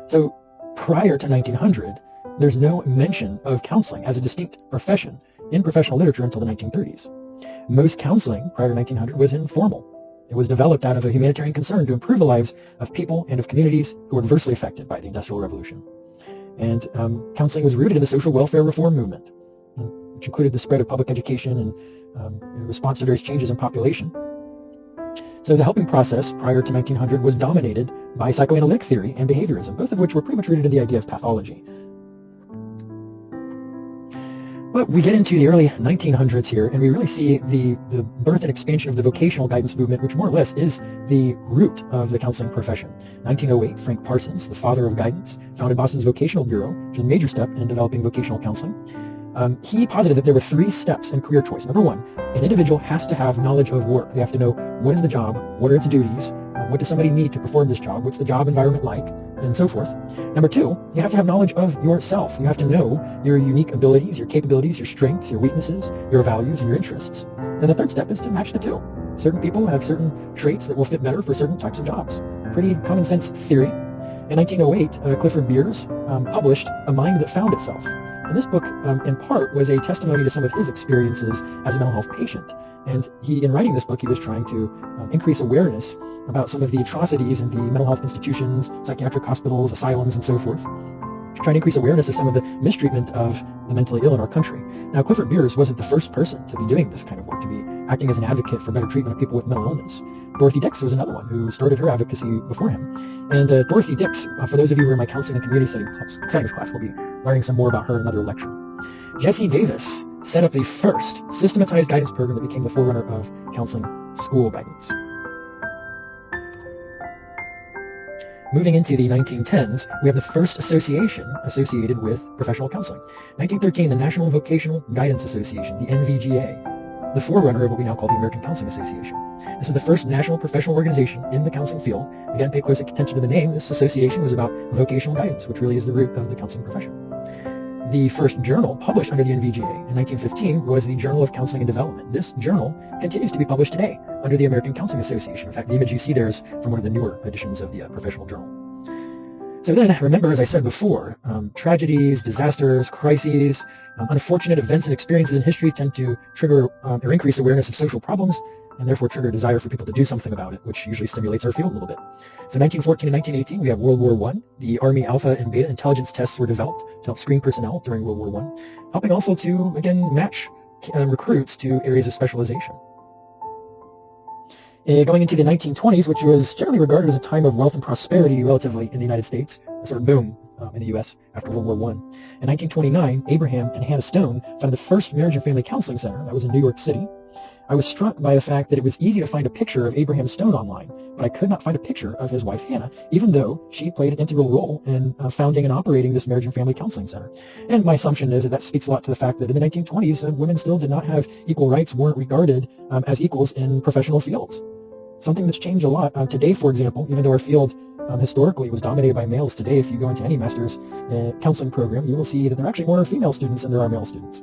So prior to 1900, there's no mention of counseling as a distinct profession in professional literature until the 1930s. Most counseling prior to 1900 was informal. It was developed out of a humanitarian concern to improve the lives of people and of communities who were adversely affected by the Industrial Revolution. And counseling was rooted in the social welfare reform movement, which included the spread of public education and in response to various changes in population. So the helping process prior to 1900 was dominated by psychoanalytic theory and behaviorism, both of which were pretty much rooted in the idea of pathology. But we get into the early 1900s here, and we really see the birth and expansion of the vocational guidance movement, which more or less is the root of the counseling profession. 1908, Frank Parsons, the father of guidance, founded Boston's Vocational Bureau, which is a major step in developing vocational counseling. He posited that there were 3 steps in career choice. Number 1, an individual has to have knowledge of work. They have to know what is the job, what are its duties, what does somebody need to perform this job, what's the job environment like, and so forth. Number 2, you have to have knowledge of yourself. You have to know your unique abilities, your capabilities, your strengths, your weaknesses, your values, and your interests. And the 3rd step is to match the 2. Certain people have certain traits that will fit better for certain types of jobs. Pretty common sense theory. In 1908, Clifford Beers published A Mind That Found Itself. And this book, in part, was a testimony to some of his experiences as a mental health patient. And in writing this book, he was trying to increase awareness about some of the atrocities in the mental health institutions, psychiatric hospitals, asylums, and so forth, trying to increase awareness of some of the mistreatment of the mentally ill in our country. Now, Clifford Beers wasn't the first person to be doing this kind of work, to be acting as an advocate for better treatment of people with mental illness. Dorothy Dix was another one who started her advocacy before him. And Dorothy Dix, for those of you who are in my counseling and community settings class, will be learning some more about her in another lecture. Jesse Davis set up the first systematized guidance program that became the forerunner of counseling school guidance. Moving into the 1910s, we have the first association associated with professional counseling. 1913, the National Vocational Guidance Association, the NVGA, the forerunner of what we now call the American Counseling Association. This was the first national professional organization in the counseling field. Again, pay close attention to the name. This association was about vocational guidance, which really is the root of the counseling profession. The first journal published under the NVGA in 1915 was the Journal of Counseling and Development. This journal continues to be published today under the American Counseling Association. In fact, the image you see there is from one of the newer editions of the professional journal. So then, remember, as I said before, tragedies, disasters, crises, unfortunate events and experiences in history tend to trigger or increase awareness of social problems, and therefore trigger a desire for people to do something about it, which usually stimulates our field a little bit. So 1914 and 1918, we have World War I. The Army Alpha and Beta intelligence tests were developed to help screen personnel during World War I, helping also to, again, match recruits to areas of specialization. Going into the 1920s, which was generally regarded as a time of wealth and prosperity relatively in the United States, a sort of boom in the U.S. after World War I. In 1929, Abraham and Hannah Stone founded the first marriage and family counseling center. That was in New York City. I was struck by the fact that it was easy to find a picture of Abraham Stone online, but I could not find a picture of his wife Hannah, even though she played an integral role in founding and operating this marriage and family counseling center. And my assumption is that speaks a lot to the fact that in the 1920s, women still did not have equal rights, weren't regarded as equals in professional fields. Something that's changed a lot. Today, for example, even though our field historically was dominated by males, today if you go into any master's counseling program, you will see that there are actually more female students than there are male students.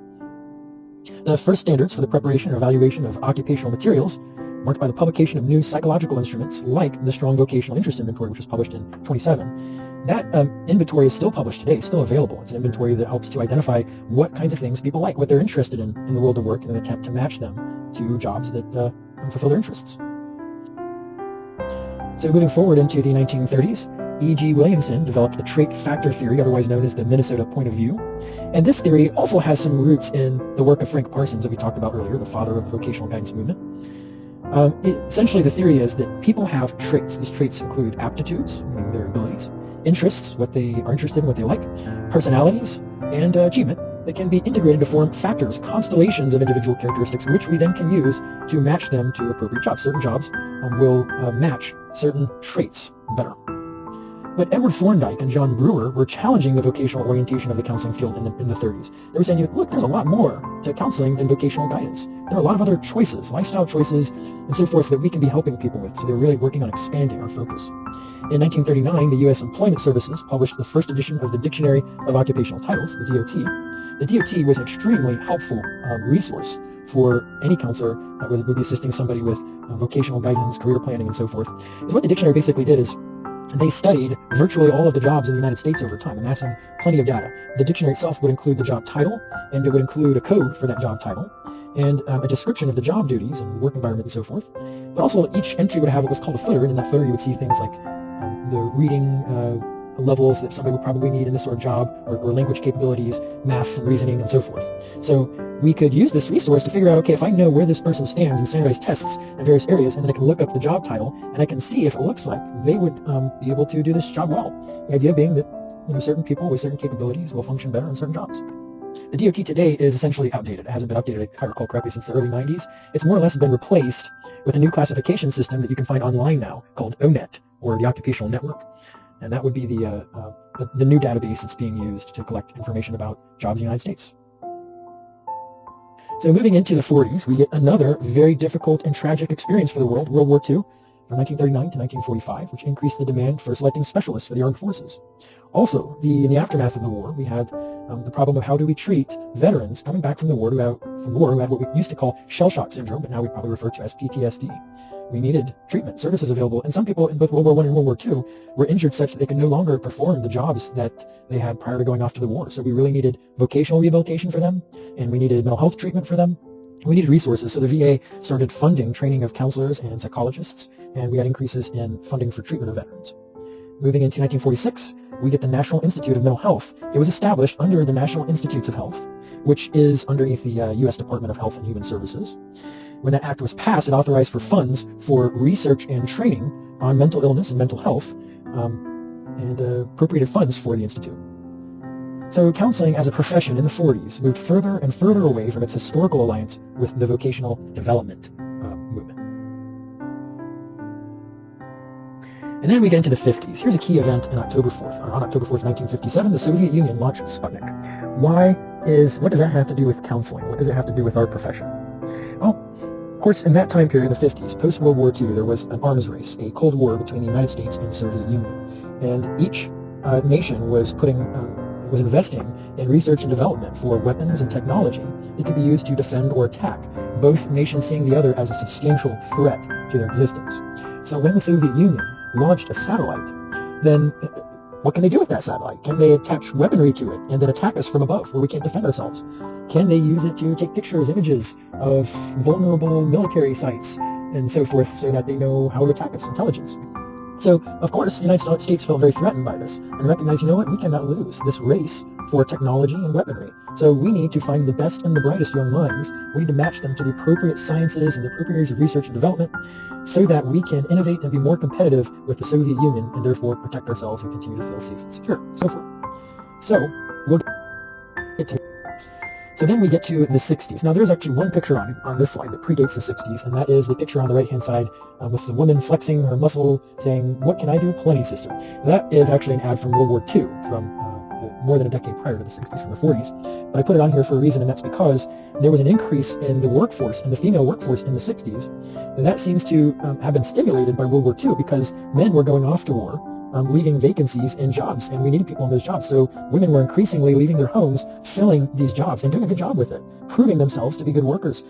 The first standards for the preparation or evaluation of occupational materials, marked by the publication of new psychological instruments like the Strong Vocational Interest Inventory, which was published in 27. That inventory is still published today, still available. It's an inventory that helps to identify what kinds of things people like, what they're interested in the world of work, in an attempt to match them to jobs that fulfill their interests. So moving forward into the 1930s, E.G. Williamson developed the trait factor theory, otherwise known as the Minnesota point of view. And this theory also has some roots in the work of Frank Parsons that we talked about earlier, the father of the vocational guidance movement. Essentially, the theory is that people have traits. These traits include aptitudes, meaning their abilities, interests, what they are interested in, what they like, personalities, and achievement that can be integrated to form factors, constellations of individual characteristics, which we then can use to match them to appropriate jobs. Certain jobs will match certain traits better. But Edward Thorndike and John Brewer were challenging the vocational orientation of the counseling field in the 30s. They were saying, look, there's a lot more to counseling than vocational guidance. There are a lot of other choices, lifestyle choices, and so forth that we can be helping people with. So they're really working on expanding our focus. In 1939, the U.S. Employment Services published the first edition of the Dictionary of Occupational Titles, the DOT. The DOT was an extremely helpful resource for any counselor that would be assisting somebody with vocational guidance, career planning, and so forth. So what the dictionary basically did is they studied virtually all of the jobs in the United States over time, amassing plenty of data. The dictionary itself would include the job title, and it would include a code for that job title, and a description of the job duties and work environment and so forth. But also each entry would have what was called a footer, and in that footer you would see things like the reading levels that somebody would probably need in this sort of job, or language capabilities, math and reasoning, and so forth. So we could use this resource to figure out, okay, if I know where this person stands in standardized tests in various areas, and then I can look up the job title, and I can see if it looks like they would be able to do this job well. The idea being that certain people with certain capabilities will function better in certain jobs. The DOT today is essentially outdated. It hasn't been updated, if I recall correctly, since the early 90s. It's more or less been replaced with a new classification system that you can find online now called ONET, or the Occupational Network. And that would be the new database that's being used to collect information about jobs in the United States. So moving into the 40s, we get another very difficult and tragic experience for the world, World War II, from 1939 to 1945, which increased the demand for selecting specialists for the armed forces. Also, in the aftermath of the war, we had the problem of how do we treat veterans coming back from the war who had what we used to call shell shock syndrome, but now we probably refer to as PTSD. We needed treatment services available, and some people in both World War I and World War II were injured such that they could no longer perform the jobs that they had prior to going off to the war. So we really needed vocational rehabilitation for them, and we needed mental health treatment for them. We needed resources, so the VA started funding training of counselors and psychologists, and we had increases in funding for treatment of veterans. Moving into 1946, we get the National Institute of Mental Health. It was established under the National Institutes of Health, which is underneath the U.S. Department of Health and Human Services. When that act was passed, it authorized for funds for research and training on mental illness and mental health, and appropriated funds for the Institute. So counseling as a profession in the 40s moved further and further away from its historical alliance with the vocational development movement. And then we get into the 50s. Here's a key event on October 4th. On October 4th, 1957, the Soviet Union launched Sputnik. What does that have to do with counseling? What does it have to do with our profession? Well, of course, in that time period, the 50s, post-World War II, there was an arms race, a Cold War between the United States and the Soviet Union. And each nation was investing in research and development for weapons and technology that could be used to defend or attack, both nations seeing the other as a substantial threat to their existence. So when the Soviet Union launched a satellite, then what can they do with that satellite? Can they attach weaponry to it and then attack us from above where we can't defend ourselves? Can they use it to take pictures, images of vulnerable military sites and so forth so that they know how to attack us, intelligence? So, of course, the United States felt very threatened by this and recognized, you know what, we cannot lose this race for technology and weaponry. So we need to find the best and the brightest young minds. We need to match them to the appropriate sciences and the appropriate areas of research and development so that we can innovate and be more competitive with the Soviet Union and therefore protect ourselves and continue to feel safe and secure, and so forth. So then we get to the 60s. Now there's actually one picture on this slide that predates the 60s, and that is the picture on the right-hand side with the woman flexing her muscle saying, "What can I do? Plenty, sister." That is actually an ad from World War II, from more than a decade prior to the 60s, from the 40s. But I put it on here for a reason, and that's because there was an increase in the workforce, in the female workforce in the 60s, and that seems to have been stimulated by World War II because men were going off to war, leaving vacancies in jobs, and we needed people in those jobs. So women were increasingly leaving their homes, filling these jobs, and doing a good job with it, proving themselves to be good workers,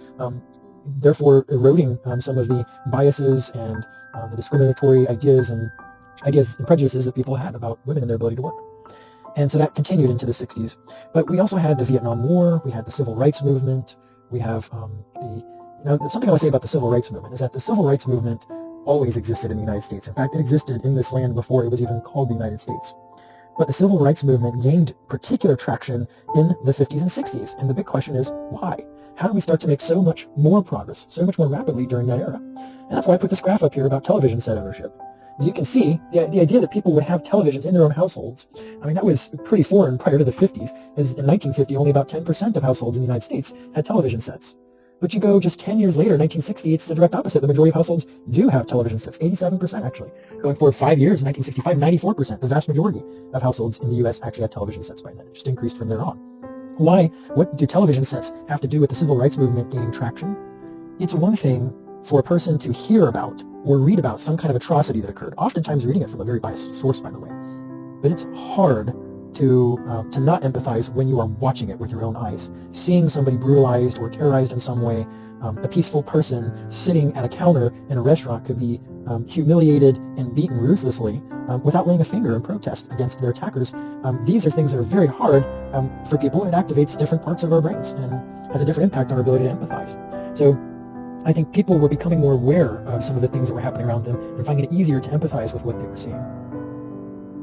therefore eroding some of the biases and the discriminatory ideas and prejudices that people had about women and their ability to work. And so that continued into the 60s. But we also had the Vietnam War, we had the Civil Rights Movement, we have something I want to say about the Civil Rights Movement is that the Civil Rights Movement always existed in the United States. In fact, it existed in this land before it was even called the United States. But the Civil Rights Movement gained particular traction in the 50s and 60s. And the big question is, why? How do we start to make so much more progress, so much more rapidly during that era? And that's why I put this graph up here about television set ownership. As you can see, the idea that people would have televisions in their own households, I mean, that was pretty foreign prior to the 50s. As in 1950, only about 10% of households in the United States had television sets. But you go just 10 years later, 1960, it's the direct opposite. The majority of households do have television sets, 87% actually. Going forward 5 years, in 1965, 94%. The vast majority of households in the U.S. actually had television sets by then. It just increased from there on. Why? What do television sets have to do with the Civil Rights Movement gaining traction? It's one thing for a person to hear about or read about some kind of atrocity that occurred, oftentimes reading it from a very biased source, by the way. But it's hard to not empathize when you are watching it with your own eyes. Seeing somebody brutalized or terrorized in some way, a peaceful person sitting at a counter in a restaurant could be humiliated and beaten ruthlessly without laying a finger in protest against their attackers. These are things that are very hard for people. It activates different parts of our brains and has a different impact on our ability to empathize. So I think people were becoming more aware of some of the things that were happening around them and finding it easier to empathize with what they were seeing.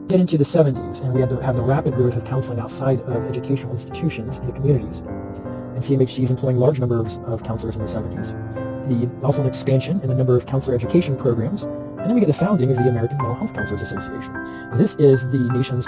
Get into the 70s, and we had to have the rapid growth of counseling outside of educational institutions in the communities. And CMHC is employing large numbers of counselors in the 70s. Also an expansion in the number of counselor education programs, and then we get the founding of the American Mental Health Counselors Association. This is the nation's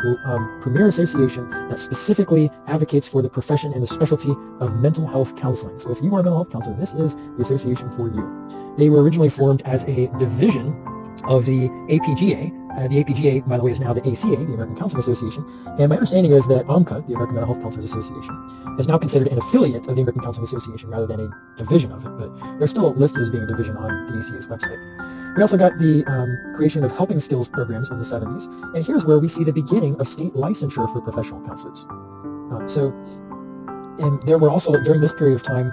premier association that specifically advocates for the profession and the specialty of mental health counseling. So if you are a mental health counselor, this is the association for you. They were originally formed as a division of the APGA. The APGA, by the way, is now the ACA, the American Counseling Association. And my understanding is that AMCA, the American Mental Health Counselors Association, is now considered an affiliate of the American Counseling Association rather than a division of it. But they're still listed as being a division on the ACA's website. We also got the creation of helping skills programs in the 70s. And here's where we see the beginning of state licensure for professional counselors. And there were also, during this period of time,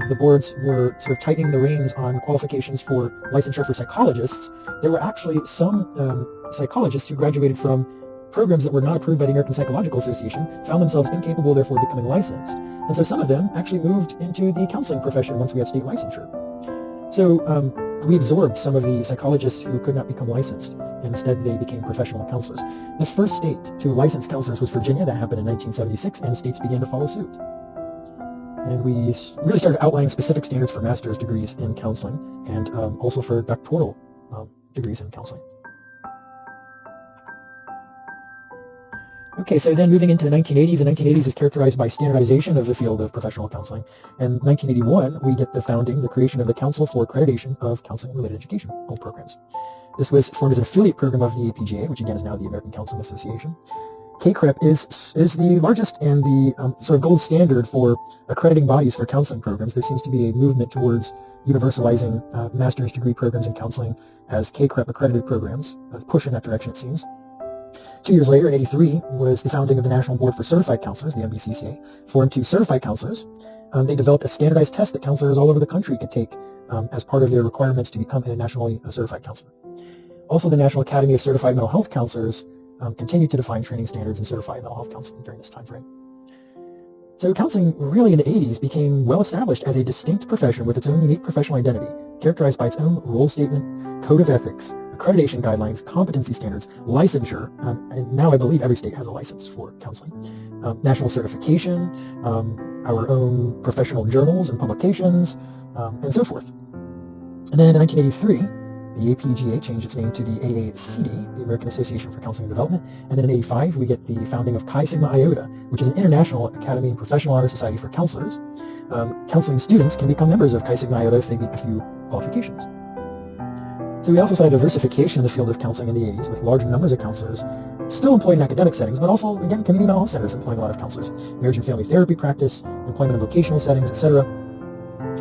the boards were sort of tightening the reins on qualifications for licensure for psychologists. There were actually some psychologists who graduated from programs that were not approved by the American Psychological Association, found themselves incapable, therefore becoming licensed. And so some of them actually moved into the counseling profession once we had state licensure. So we absorbed some of the psychologists who could not become licensed, and instead they became professional counselors. The first state to license counselors was Virginia. That happened in 1976, and states began to follow suit. And we really started outlining specific standards for master's degrees in counseling and also for doctoral degrees in counseling. Okay, so then moving into the 1980s, the 1980s is characterized by standardization of the field of professional counseling. And 1981, we get the creation of the Council for Accreditation of Counseling-Related Educational Programs. This was formed as an affiliate program of the APGA, which again is now the American Counseling Association. KCREP is the largest and the sort of gold standard for accrediting bodies for counseling programs. There seems to be a movement towards universalizing master's degree programs in counseling as KCREP accredited programs. A push in that direction, it seems. 2 years later, in 83, was the founding of the National Board for Certified Counselors, the NBCCA, formed to certify counselors. They developed a standardized test that counselors all over the country could take as part of their requirements to become a nationally certified counselor. Also, the National Academy of Certified Mental Health Counselors continued to define training standards and certify mental health counseling during this time frame. So counseling really in the 80s became well established as a distinct profession with its own unique professional identity, characterized by its own role statement, code of ethics, accreditation guidelines, competency standards, licensure, and now I believe every state has a license for counseling, national certification, our own professional journals and publications, and so forth. And then in 1983, the APGA changed its name to the AACD, the American Association for Counseling and Development, and then in 85 we get the founding of Chi Sigma Iota, which is an international academy and professional honor society for counselors. Counseling students can become members of Chi Sigma Iota if they meet a few qualifications. So we also saw diversification in the field of counseling in the 80s, with large numbers of counselors still employed in academic settings, but also, again, community mental health centers employing a lot of counselors, marriage and family therapy practice, employment in vocational settings, etc.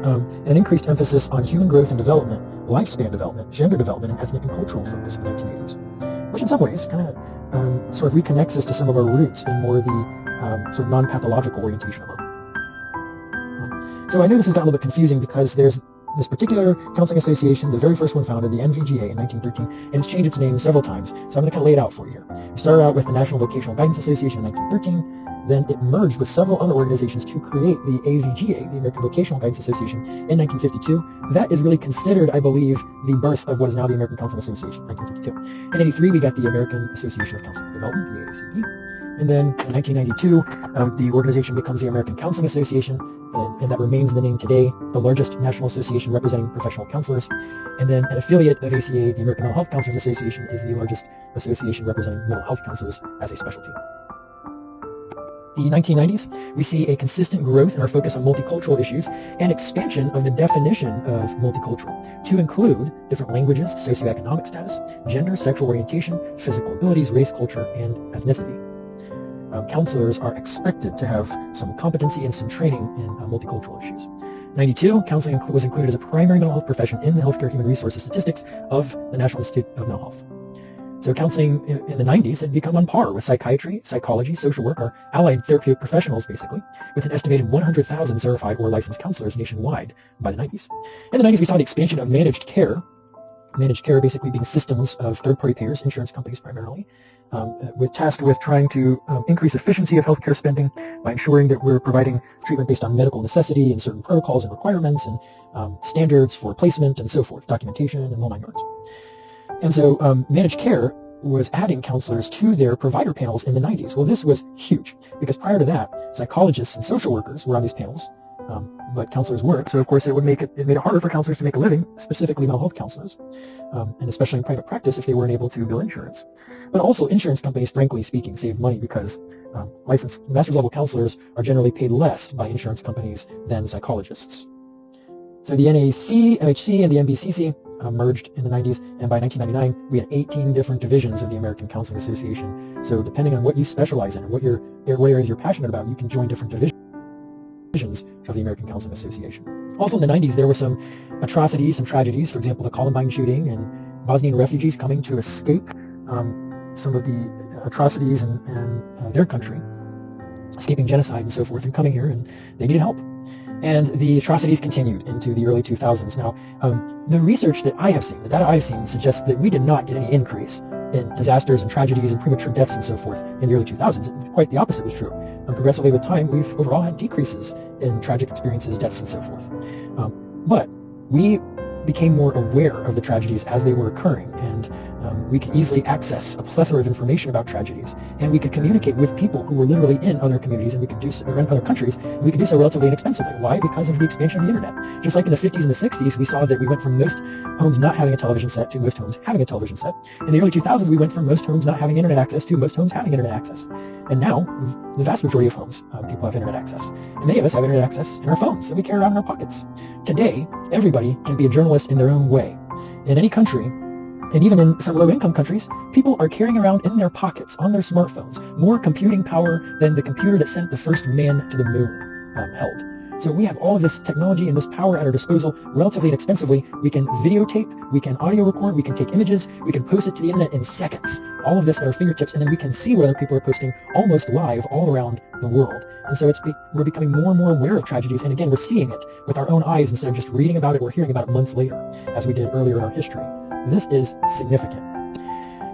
And an increased emphasis on human growth and development, lifespan development, gender development, and ethnic and cultural focus in the 1980s, which in some ways kind of sort of reconnects us to some of our roots in more the sort of non-pathological orientation of our. So I know this has gotten a little bit confusing because there's this particular counseling association, the very first one founded, the NVGA in 1913, and it's changed its name several times, so I'm going to kind of lay it out for you here. We started out with the National Vocational Guidance Association in 1913, then it merged with several other organizations to create the AVGA, the American Vocational Guidance Association, in 1952. That is really considered, I believe, the birth of what is now the American Counseling Association, 1952. In 83, we got the American Association of Counseling and Development, the AACD. And then in 1992, the organization becomes the American Counseling Association, and that remains the name today, the largest national association representing professional counselors. And then an affiliate of ACA, the American Mental Health Counselors Association, is the largest association representing mental health counselors as a specialty. The 1990s, we see a consistent growth in our focus on multicultural issues and expansion of the definition of multicultural to include different languages, socioeconomic status, gender, sexual orientation, physical abilities, race, culture, and ethnicity. Counselors are expected to have some competency and some training in multicultural issues. 92, counseling was included as a primary mental health profession in the healthcare human resources statistics of the National Institute of Mental Health. So counseling in the 90s had become on par with psychiatry, psychology, social work, or allied therapeutic professionals, basically, with an estimated 100,000 certified or licensed counselors nationwide by the 90s. In the 90s, we saw the expansion of managed care basically being systems of third-party payers, insurance companies primarily, tasked with trying to increase efficiency of healthcare spending by ensuring that we're providing treatment based on medical necessity and certain protocols and requirements and standards for placement and so forth, documentation and the whole nine yards. And so managed care was adding counselors to their provider panels in the 90s. Well, this was huge because prior to that, psychologists and social workers were on these panels, but counselors weren't. So of course it made it harder for counselors to make a living, specifically mental health counselors, and especially in private practice if they weren't able to bill insurance. But also insurance companies, frankly speaking, saved money because licensed master's level counselors are generally paid less by insurance companies than psychologists. So the NAC, MHC, and the MBCC merged in the 90s, and by 1999 we had 18 different divisions of the American Counseling Association. So depending on what you specialize in and what areas you're passionate about, you can join different divisions of the American Counseling Association. Also in the 90s there were some atrocities, some tragedies, for example the Columbine shooting and Bosnian refugees coming to escape some of the atrocities in their country, escaping genocide and so forth, and coming here, and they needed help. And the atrocities continued into the early 2000s. Now, the research that I have seen, the data I have seen, suggests that we did not get any increase in disasters and tragedies and premature deaths and so forth in the early 2000s. Quite the opposite was true. Progressively with time, we've overall had decreases in tragic experiences, deaths, and so forth. But we became more aware of the tragedies as they were occurring, and we could easily access a plethora of information about tragedies, and we could communicate with people who were literally in other communities, and we could do so, or in other countries, and we could do so relatively inexpensively. Why? Because of the expansion of the internet. Just like in the 50s and the 60s, we saw that we went from most homes not having a television set to most homes having a television set. In the early 2000s, we went from most homes not having internet access to most homes having internet access. And now, the vast majority of homes, people have internet access. And many of us have internet access in our phones that we carry around in our pockets. Today, everybody can be a journalist in their own way. In any country, and even in some low-income countries, people are carrying around in their pockets, on their smartphones, more computing power than the computer that sent the first man to the moon held. So we have all of this technology and this power at our disposal relatively inexpensively. We can videotape, we can audio record, we can take images, we can post it to the internet in seconds. All of this at our fingertips, and then we can see what other people are posting almost live all around the world. And so we're becoming more and more aware of tragedies, and again, we're seeing it with our own eyes instead of just reading about it or hearing about it months later, as we did earlier in our history. This is significant.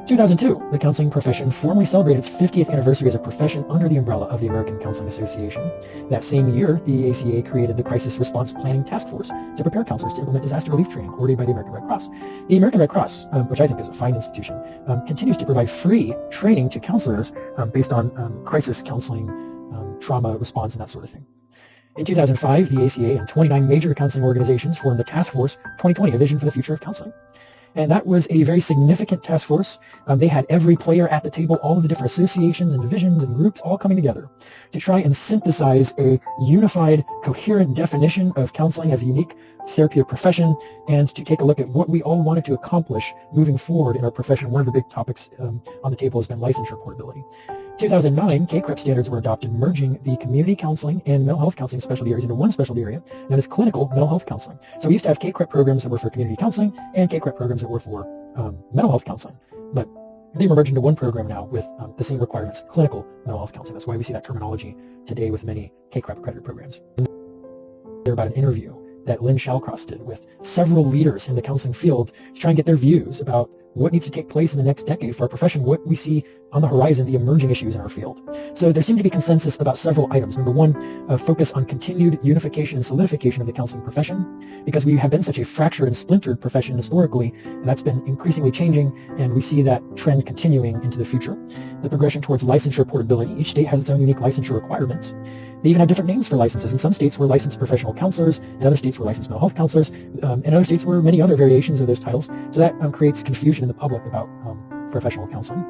2002, the counseling profession formally celebrated its 50th anniversary as a profession under the umbrella of the American Counseling Association. That same year, the ACA created the Crisis Response Planning Task Force to prepare counselors to implement disaster relief training coordinated by the American Red Cross. The American Red Cross, which I think is a fine institution, continues to provide free training to counselors based on crisis counseling, trauma response, and that sort of thing. In 2005, the ACA and 29 major counseling organizations formed the Task Force 2020, a vision for the future of counseling. And that was a very significant task force. They had every player at the table, all of the different associations and divisions and groups all coming together to try and synthesize a unified, coherent definition of counseling as a unique therapeutic profession, and to take a look at what we all wanted to accomplish moving forward in our profession. One of the big topics on the table has been licensure portability. 2009, KCREP standards were adopted, merging the community counseling and mental health counseling specialty areas into one specialty area known as clinical mental health counseling. So we used to have KCREP programs that were for community counseling and KCREP programs that were for mental health counseling, but they were merged into one program now with the same requirements, clinical mental health counseling. That's why we see that terminology today with many KCREP accredited programs. They're about an interview that Lynn Shallcross did with several leaders in the counseling field to try and get their views about what needs to take place in the next decade for our profession, what we see on the horizon, the emerging issues in our field. So there seemed to be consensus about several items. Number one, focus on continued unification and solidification of the counseling profession, because we have been such a fractured and splintered profession historically, and that's been increasingly changing, and we see that trend continuing into the future. The progression towards licensure portability. Each state has its own unique licensure requirements. They even have different names for licenses. In some states we're licensed professional counselors, in other states we're licensed mental health counselors, in other states we're many other variations of those titles. So that creates confusion in the public about professional counseling.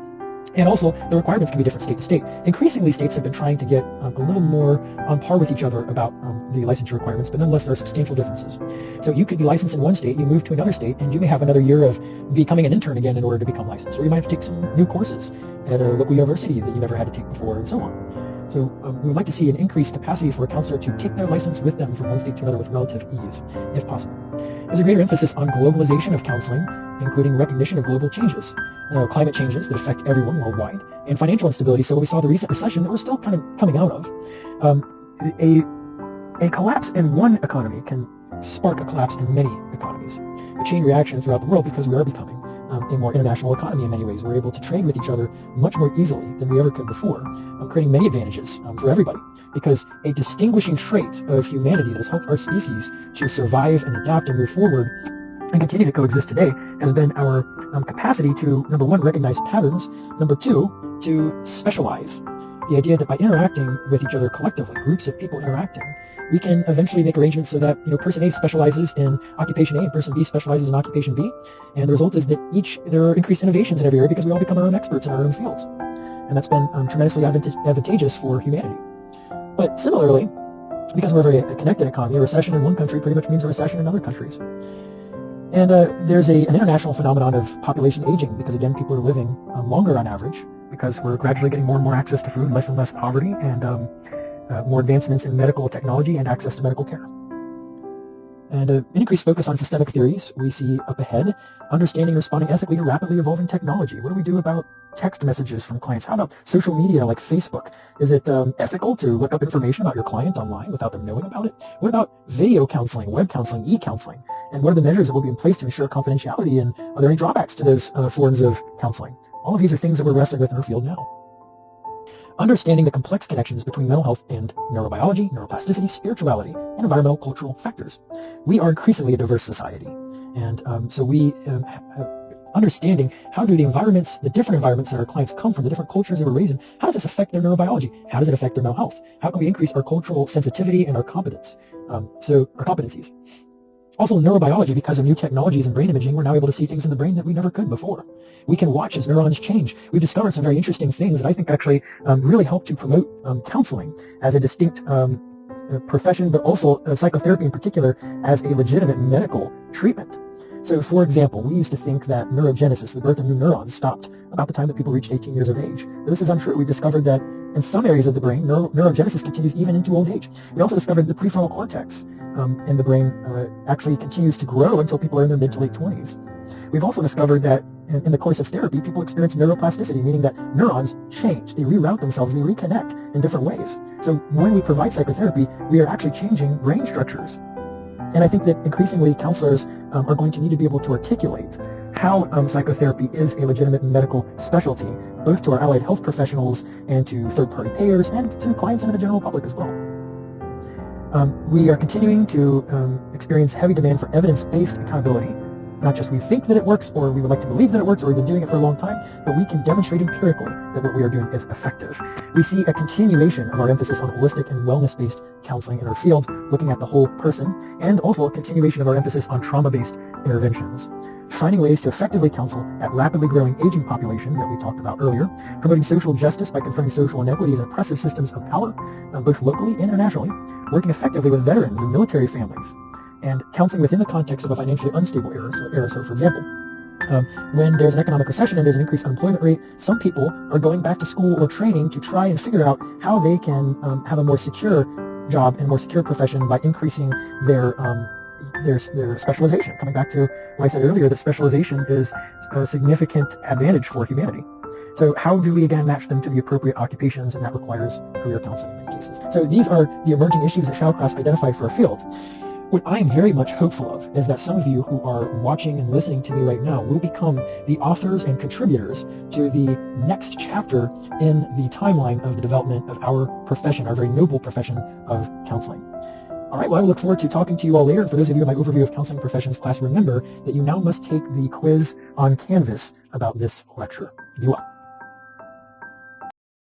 And also, the requirements can be different state to state. Increasingly, states have been trying to get a little more on par with each other about the licensure requirements, but nonetheless there are substantial differences. So you could be licensed in one state, you move to another state, and you may have another year of becoming an intern again in order to become licensed. Or you might have to take some new courses at a local university that you never had to take before, and so on. So we would like to see an increased capacity for a counselor to take their license with them from one state to another with relative ease, if possible. There's a greater emphasis on globalization of counseling, including recognition of global changes. climate changes that affect everyone worldwide, and financial instability. So we saw the recent recession that we're still kind of coming out of. A collapse in one economy can spark a collapse in many economies. A chain reaction throughout the world, because we are becoming a more international economy in many ways. We're able to trade with each other much more easily than we ever could before, creating many advantages for everybody. Because a distinguishing trait of humanity that has helped our species to survive and adapt and move forward and continue to coexist today has been our capacity to, number one, recognize patterns, number two, to specialize. The idea that by interacting with each other collectively, groups of people interacting, we can eventually make arrangements so that person A specializes in occupation A and person B specializes in occupation B, and the result is that there are increased innovations in every area because we all become our own experts in our own fields, and that's been tremendously advantageous for humanity. But similarly, because we're a very connected economy, a recession in one country pretty much means a recession in other countries. And there's an international phenomenon of population aging, because again, people are living longer on average, because we're gradually getting more and more access to food, less and less poverty, and more advancements in medical technology and access to medical care. And an increased focus on systemic theories we see up ahead, understanding and responding ethically to rapidly evolving technology. What do we do about text messages from clients? How about social media like Facebook? Is it ethical to look up information about your client online without them knowing about it? What about video counseling, web counseling, e-counseling? And what are the measures that will be in place to ensure confidentiality, and are there any drawbacks to those forms of counseling? All of these are things that we're wrestling with in our field now. Understanding the complex connections between mental health and neurobiology, neuroplasticity, spirituality, and environmental cultural factors. We are increasingly a diverse society, and so we understanding how do the different environments that our clients come from, the different cultures that we're raised in, how does this affect their neurobiology? How does it affect their mental health? How can we increase our cultural sensitivity and our competence? Our competencies. Also, neurobiology, because of new technologies and brain imaging, we're now able to see things in the brain that we never could before. We can watch as neurons change. We've discovered some very interesting things that I think actually really help to promote counseling as a distinct profession, but also psychotherapy in particular as a legitimate medical treatment. So, for example, we used to think that neurogenesis, the birth of new neurons, stopped about the time that people reached 18 years of age. But this is untrue. We discovered that in some areas of the brain, neurogenesis continues even into old age. We also discovered the prefrontal cortex in the brain actually continues to grow until people are in their mid to late 20s. We've also discovered that in the course of therapy, people experience neuroplasticity, meaning that neurons change, they reroute themselves, they reconnect in different ways. So when we provide psychotherapy, we are actually changing brain structures. And I think that increasingly counselors are going to need to be able to articulate how psychotherapy is a legitimate medical specialty, both to our allied health professionals and to third-party payers and to clients and to the general public as well. We are continuing to experience heavy demand for evidence-based accountability. Not just we think that it works, or we would like to believe that it works, or we've been doing it for a long time, but we can demonstrate empirically that what we are doing is effective. We see a continuation of our emphasis on holistic and wellness-based counseling in our field, looking at the whole person, and also a continuation of our emphasis on trauma-based interventions. Finding ways to effectively counsel that rapidly growing aging population that we talked about earlier, promoting social justice by confronting social inequities and oppressive systems of power, both locally and internationally, working effectively with veterans and military families, and counseling within the context of a financially unstable era. So for example, when there's an economic recession and there's an increased unemployment rate, some people are going back to school or training to try and figure out how they can have a more secure job and more secure profession by increasing their specialization. Coming back to what I said earlier, that specialization is a significant advantage for humanity. So how do we again match them to the appropriate occupations, and that requires career counseling in many cases. So these are the emerging issues that Shallcross identified for our field. What I am very much hopeful of is that some of you who are watching and listening to me right now will become the authors and contributors to the next chapter in the timeline of the development of our profession, our very noble profession of counseling. All right, well, I look forward to talking to you all later. For those of you in my Overview of Counseling Professions class, remember that you now must take the quiz on Canvas about this lecture. Be well.